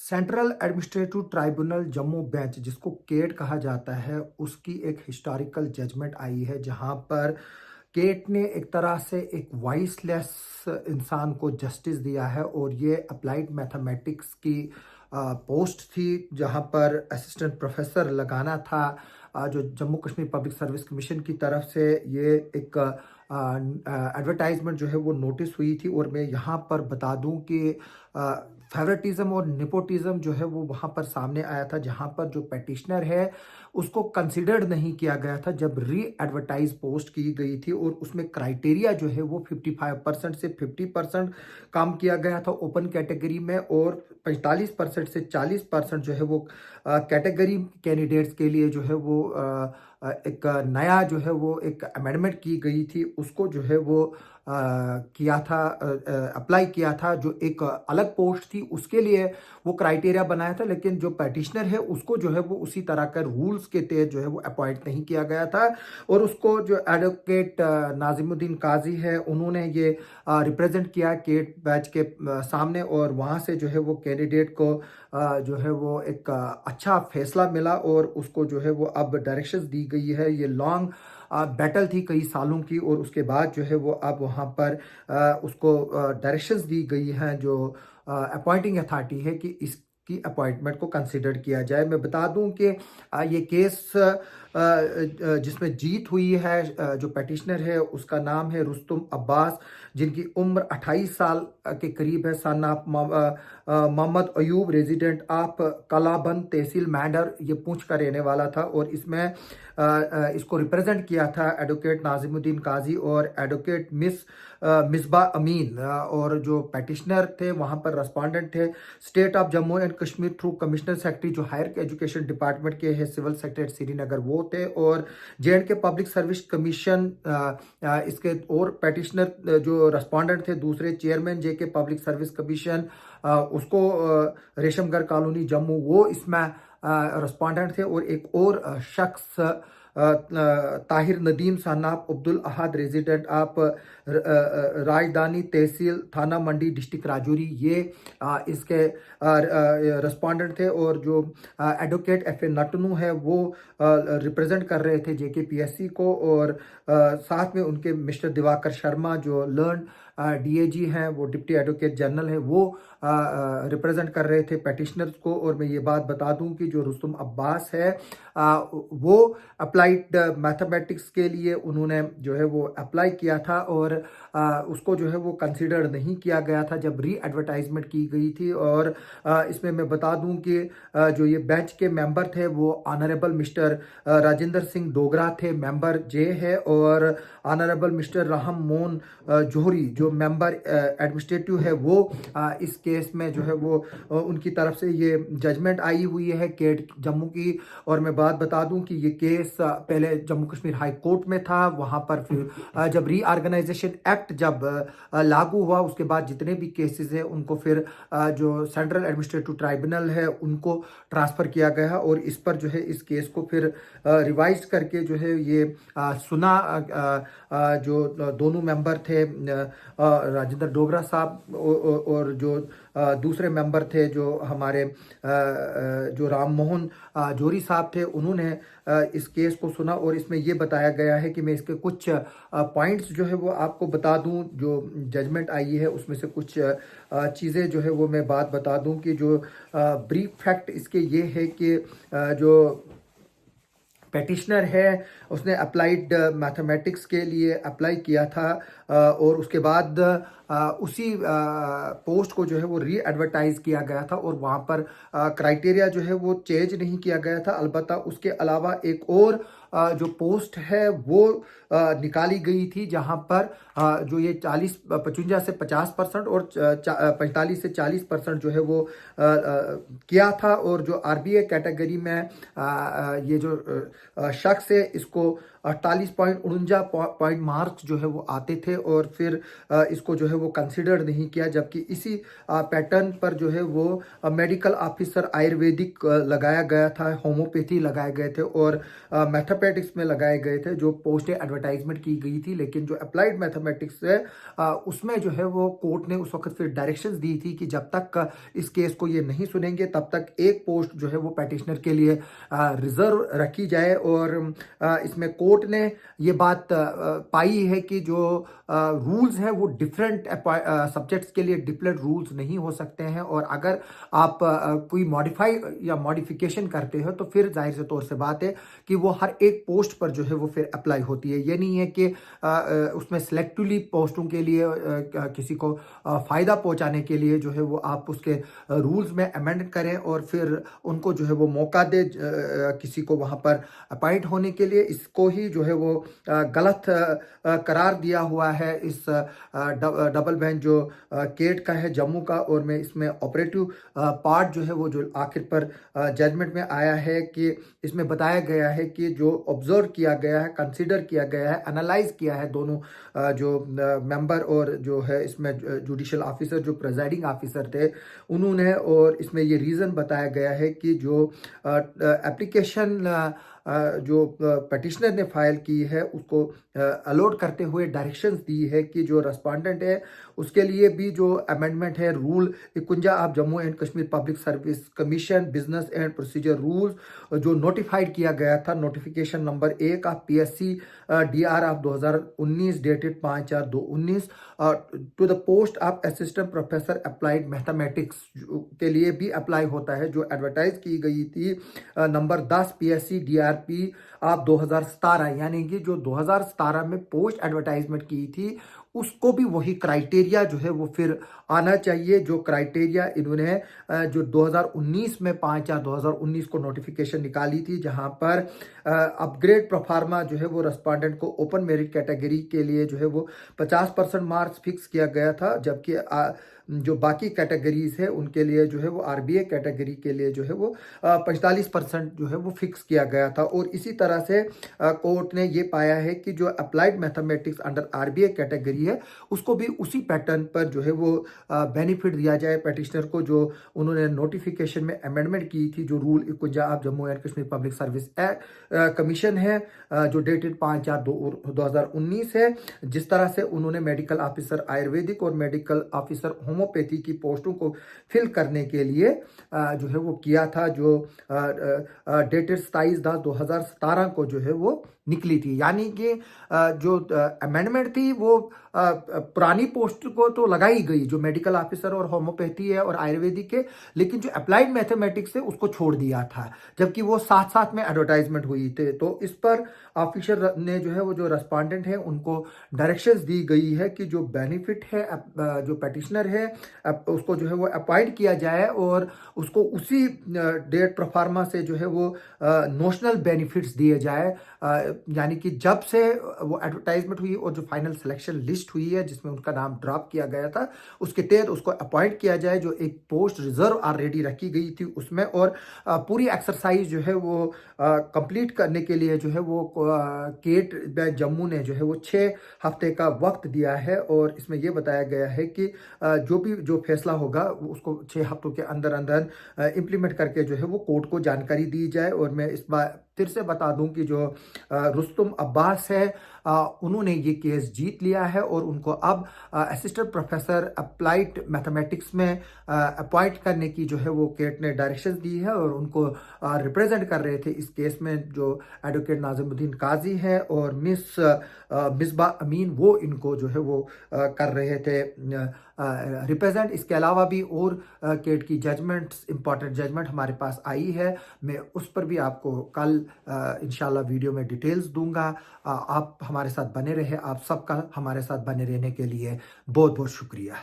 Central administrative tribunal Jammu bench जिसको cat कहा जाता है उसकी एक हिस्टोरिकल जजमेंट आई है जहां पर केट ने एक तरह से एक वॉइसलेस इंसान को जस्टिस दिया है और ये अप्लाइड मैथमेटिक्स की पोस्ट थी जहां पर असिस्टेंट प्रोफेसर लगाना था। जो Jammu Kashmir public service commission की तरफ से ये एक एडवर्टाइजमेंट जो है वो नोटिस हुई थी और मैं यहाँ पर बता दूं कि फेवरेटिज्म और निपोटिज्म जो है वो वहाँ पर सामने आया था जहाँ पर जो पेटिशनर है उसको कंसिडर्ड नहीं किया गया था जब री एडवर्टाइज पोस्ट की गई थी और उसमें क्राइटेरिया जो है वो 55% से 50% कम किया गया था ओपन कैटेगरी में और 45% से 40% जो है वो कैटेगरी कैंडिडेट्स के लिए जो है वो एक नया जो है वो एक अमेंडमेंट की गई थी उसको जो है वो किया था, अप्लाई किया था। जो एक अलग पोस्ट थी उसके लिए वो क्राइटेरिया बनाया था लेकिन जो पेटिशनर है उसको जो है वो उसी तरह का रूल्स के तहत जो है वो अपॉइंट नहीं किया गया था और उसको जो एडवोकेट नाजिमुद्दीन काजी है उन्होंने ये रिप्रेजेंट किया केट बैच के सामने और वहाँ से जो है वो कैंडिडेट को जो है वो एक अच्छा फैसला मिला और उसको जो है वो अब डायरेक्शंस दी गई है। ये लॉन्ग बैटल थी कई सालों की और उसके बाद जो है वो अब वहाँ पर उसको डायरेक्शंस दी गई हैं जो अपॉइंटिंग अथॉरिटी है कि इसकी अपॉइंटमेंट को कंसिडर किया जाए। मैं बता दूं कि ये केस जिसमें जीत हुई है, जो पेटिशनर है उसका नाम है रुस्तुम अब्बास जिनकी उम्र 28 साल के करीब है। Son of Mohammad Ayub, resident of Kalaband tehsil Mendhar, ये पूंछ का रहने वाला था और इसमें इसको रिप्रेजेंट किया था एडवोकेट नाजिमुद्दीन काजी और एडवोकेट मिसबा अमीन। और जो पेटिशनर थे वहाँ पर रेस्पोंडेंट थे state of Jammu and Kashmir through commissioner secretary जो हायर एजुकेशन डिपार्टमेंट के है सिविल सेक्रेटरी श्रीनगर वो थे और जे के पब्लिक सर्विस कमीशन इसके और पेटिशनर जो रेस्पोंडेंट थे दूसरे चेयरमैन जे के पब्लिक सर्विस कमीशन उसको रेशमगर कॉलोनी जम्मू वो इसमें रेस्पोंडेंट थे और एक और शख्स ताहिर नदीम सनाब अब्दुल अहद रेजिडेंट ऑफ राजधानी तहसील थाना मंडी डिस्ट्रिक्ट राजौरी ये इसके रेस्पोंडेंट थे और जो एडवोकेट एफ ए नटनू है वो रिप्रेजेंट कर रहे थे JKPSC को और साथ में उनके मिस्टर दिवाकर शर्मा जो लर्न DAG हैं, वो डिप्टी एडवोकेट जनरल है, वो रिप्रेजेंट कर रहे थे पेटिशनर्स को। और मैं ये बात बता दूं कि जो रुस्तुम अब्बास है वो अप्लाइड मैथमेटिक्स के लिए उन्होंने जो है वो अप्लाई किया था और उसको जो है वो कंसिडर नहीं किया गया था जब री एडवर्टाइजमेंट की गई थी। और इसमें मैं बता दूं कि जो ये बेंच के मेंबर थे वो ऑनरेबल मिस्टर राजेंद्र सिंह डोगरा थे, मेंबर जे है, और ऑनरेबल मिस्टर राहम मोहन जोहरी जो मेंबर एडमिनिस्ट्रेटिव है वो इस केस में जो है वो उनकी तरफ से ये जजमेंट आई हुई है केट जम्मू की। और मैं बात बता दूं कि ये केस पहले जम्मू कश्मीर हाई कोर्ट में था, वहां पर फिर जब रीऑर्गेनाइजेशन एक्ट जब लागू हुआ उसके बाद जितने भी केसेस हैं उनको फिर जो सेंट्रल एडमिनिस्ट्रेटिव ट्राइब्यूनल है उनको ट्रांसफर किया गया और इस पर जो है इस केस को फिर रिवाइज करके जो है ये सुना। जो दोनों मेंबर थे राजेंद्र डोगरा साहब और जो दूसरे मेंबर थे जो हमारे जो राम मोहन जोरी साहब थे उन्होंने इस केस को सुना और इसमें ये बताया गया है कि मैं इसके कुछ पॉइंट्स जो है वो आपको बता दूं। जो जजमेंट आई है उसमें से कुछ चीज़ें जो है वो मैं बात बता दूं कि जो ब्रीफ फैक्ट इसके ये है कि जो पेटिशनर है उसने अप्लाइड मैथमेटिक्स के लिए अप्लाई किया था और उसके बाद उसी पोस्ट को जो है वो री एडवर्टाइज किया गया था और वहाँ पर क्राइटेरिया जो है वो चेंज नहीं किया गया था। अलबत्ता उसके अलावा एक और जो पोस्ट है वो निकाली गई थी जहाँ पर जो ये 55 से 50% और 45 से 40% जो है वो किया था। और जो RBA कैटेगरी में ये जो शख्स है इसको 48.49 पॉइंट मार्क्स जो है वो आते थे और फिर इसको जो है वो कंसिडर नहीं किया, जबकि इसी पैटर्न पर जो है वो मेडिकल ऑफिसर आयुर्वेदिक लगाया गया था, होम्योपैथी लगाए गए थे और मैथमेटिक्स में लगाए गए थे जो पोस्टें एडवर्टाइजमेंट की गई थी। लेकिन जो अप्लाइड मैथमेटिक्स है उसमें जो है वो कोर्ट ने उस वक्त फिर डायरेक्शंस दी थी कि जब तक इस केस को ये नहीं सुनेंगे तब तक एक पोस्ट जो है वो पैटिशनर के लिए रिजर्व रखी जाए। और इसमें कोर्ट ने ये बात पाई है कि जो रूल्स हैं वो डिफरेंट सब्जेक्ट्स के लिए डिफरेंट रूल्स नहीं हो सकते हैं, और अगर आप कोई मॉडिफाई या मॉडिफिकेशन करते हो तो फिर जाहिर से तौर से बात है कि वो हर एक पोस्ट पर जो है वो फिर अप्लाई होती है। ये नहीं है कि उसमें सिलेक्टिवली पोस्टों के लिए किसी को फ़ायदा पहुंचाने के लिए जो है वो आप उसके रूल्स में अमेंड करें और फिर उनको जो है वो मौका दे किसी को वहाँ पर अपॉइंट होने के लिए। इसको ही जो है वो गलत करार दिया हुआ है इस डबल बेंच जो केट का है जम्मू का। और मैं इसमें ऑपरेटिव पार्ट जो है वो जो आखिर पर जजमेंट में आया है कि इसमें बताया गया है कि जो ऑब्जर्व किया गया है, कंसीडर किया गया है, एनालाइज किया है दोनों जो मेंबर और जो है इसमें जुडिशियल ऑफिसर जो प्रेजाइडिंग ऑफिसर थे उन्होंने, और इसमें ये रीज़न बताया गया है कि जो एप्लीकेशन जो पटिशनर ने फाइल की है उसको अलॉट करते हुए डायरेक्शंस दी है कि जो रेस्पोंडेंट है उसके लिए भी जो अमेंडमेंट है rule 51 of Jammu and Kashmir public service commission business and procedure rules जो नोटिफाइड किया गया था, notification number 1 of PSC DR of 2019 dated 5/4/2019 to the post of assistant professor applied mathematics के लिए भी अप्लाई होता है, जो एडवर्टाइज की गई थी नंबर 10 PSC DRP आप 2017, यानी कि जो 2017 में पोस्ट एडवर्टाइजमेंट की थी उसको भी वही क्राइटेरिया जो है वो फिर आना चाहिए जो क्राइटेरिया इन्होंने जो 2019 में 5/4/2019 को नोटिफिकेशन निकाली थी, जहां पर अपग्रेड प्रोफार्मा जो है वो रेस्पोंडेंट को ओपन मेरिट कैटेगरी के लिए जो है वो 50% मार्क्स फिक्स किया गया था, जबकि जो बाकी कैटेगरीज है उनके लिए जो है वो RBA कैटेगरी के लिए जो है वो 45% जो है वो फिक्स किया गया था। और इसी तरह से कोर्ट ने ये पाया है कि जो applied mathematics under RBA category है उसको भी उसी पैटर्न पर जो है वो बेनिफिट दिया जाए पेटिशनर को, जो उन्होंने नोटिफिकेशन में अमेंडमेंट की थी जो rule 51 of Jammu and Kashmir public service commission है जो डेटेड 5/4/2019 है। जिस तरह से उन्होंने मेडिकल ऑफिसर आयुर्वेदिक और मेडिकल ऑफिसर होम्योपैथी की पोस्टों को फिल करने के लिए जो है वो किया था, जो डेटेड 27/10/2017 को जो है वो निकली थी। यानी कि जो अमेंडमेंट थी वो पुरानी पोस्ट को तो लगाई गई जो मेडिकल ऑफिसर और होम्योपैथी है और आयुर्वेदिक है, लेकिन जो अप्लाइड मैथमेटिक्स है उसको छोड़ दिया था, जबकि वो साथ साथ में एडवर्टाइजमेंट हुई थे। तो इस पर ऑफिसर ने जो है वो जो रेस्पोंडेंट है उनको डायरेक्शंस दी गई है कि जो बेनिफिट है जो पेटिशनर है उसको जो है वो अपॉइंट किया जाए और उसको उसी डेट प्रोफार्मा से जो है वो नोशनल बेनिफिट्स दिए जाए, यानी कि जब से वो एडवर्टाइजमेंट हुई और जो फाइनल सिलेक्शन लिस्ट हुई है जिसमें उनका नाम ड्रॉप किया गया था उसके तहत उसको अपॉइंट किया जाए, जो एक पोस्ट रिजर्व ऑलरेडी रखी गई थी उसमें। और पूरी एक्सरसाइज जो है वो कंप्लीट करने के लिए जो है वो केट जम्मू ने जो है वो 6 हफ्ते का वक्त दिया है, और इसमें यह बताया गया है कि जो फैसला होगा उसको 6 हफ्तों के अंदर अंदर इम्प्लीमेंट करके जो है वो कोर्ट को जानकारी दी जाए। और मैं इस बार फिर से बता दूं कि जो रुस्तुम अब्बास है उन्होंने ये केस जीत लिया है और उनको अब असिस्टेंट प्रोफेसर अप्लाइड मैथमेटिक्स में अपॉइंट करने की जो है वो केट ने डायरेक्शंस दी है, और उनको रिप्रेजेंट कर रहे थे इस केस में जो एडवोकेट नाज़िमुद्दीन काजी है और मिस मिसबा अमीन, वो इनको जो है वो कर रहे थे रिप्रेजेंट। इसके अलावा भी और केट की जजमेंट्स इंपॉर्टेंट जजमेंट हमारे पास आई है, मैं उस पर भी आपको कल इंशाल्लाह वीडियो में डिटेल्स दूंगा। आप हमारे साथ बने रहे, आप सबका हमारे साथ बने रहने के लिए बहुत बहुत शुक्रिया।